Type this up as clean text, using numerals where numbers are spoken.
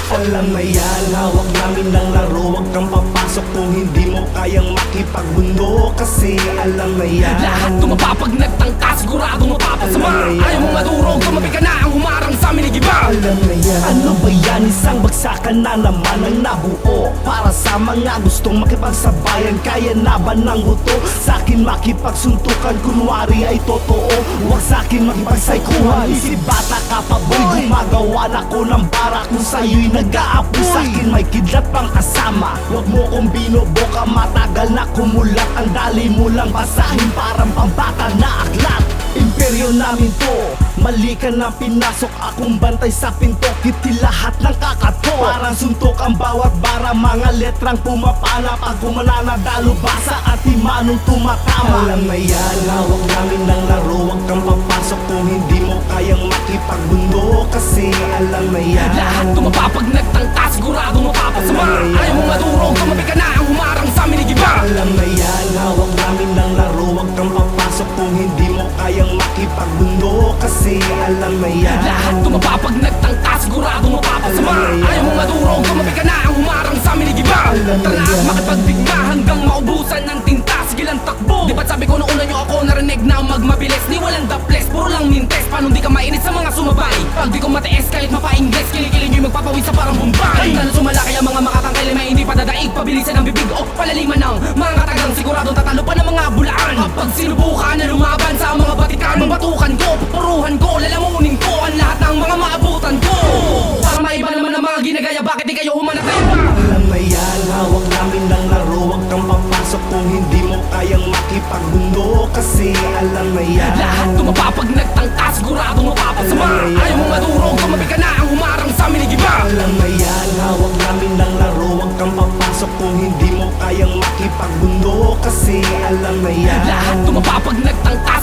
Alam na yan, hawak namin ng laro. Huwag kang papasok kung hindi mo kayang makipagbundo. Kasi alam na yan, lahat tumapa pag nagtangka, siguradong mapapasama. Ayaw mong madurog, tumabi ka na, ang humarang sa amin igiba. alam na yan. Ano ba yan? Isang bagsakan na naman ang nabuo para sa mga gustong makipagsabayan. Kaya na ba ng buto? Sa'kin makipagsuntukan, kunwari ay totoo. Huwag sa'kin makipagsaikuhan. Isip bata ka pa boy, gumagawa na ko ng bara kung sa'yo'y nag-aapoy. Sa'kin may kidlat pang kasama. Huwag mo kong binoboka, matagal na kumulat. Ang dali mo lang basahin, parang pambata na aklat. Imperyo namin to, mali ka na pinasok. Akong bantay sa pinto, kiti lahat ng kakato. Parang suntok ang bawat bara, mga letrang pumapana. Pag kumananadalo, basa at imanong tumatama. Alam na yan, hawak namin ng laro. Huwag kang papasok kung hindi mo kayang makipagbundo. Kasi alam na yan, lahat tumapa pag nagtangka, siguradong mapapasama. Ayaw mong madurog, tumabi ka na, ang humarang sa amin igiba. alam na yan, hawak namin ng laro. Huwag kang papasok kung hindi mo kayang makipagbundo. Kasi alam na yan, lahat tumapa pag nagtangka, siguradong mapapasama. Ayaw mong madurog, tumabi ka na, ang humarang sa amin igiba. Tara na at makipagdigma hanggang maubusan ng tinta. Sige lang takbo, di ba't sabi ko noong una nyo ako narinig na magmabilis? Ni walang daples, puro lang mintes. Paano di ka mainit sa mga sumabay? Pag di ko matiis kahit mapa-ingles, kilikili nyo'y magpapawid sa parang bumbay. Handa na sumalaki ang mga makatangkay, may hindi pa dadaig. Pabilisan ang bibig o palaliman ng mga katagang, siguradong tatalo pa ng mga bulaan. Kapag sinubukan na lumaban sa mga batikan, mabatukan ko, pupuruhan ko, lalamunin ko ang lahat ng mga maabutan ko. Para maiba naman ang mga ginagaya, bakit di kayo humanatay pa? alam na yan, hawak namin ng laro. Huwag kang papasok kung hindi mo kayang makipagbundo. Kasi alam na yan, lahat tumapa pag nagtangka, siguradong mapapasama. Ayaw mong madurog, tumabi ka na, ang humarang sa amin igiba. alam na yan, hawak namin ng laro. Huwag kang papasok kung hindi mo kayang makipagbundo. Kasi alam na yan, lahat tumapa pag nagtangka,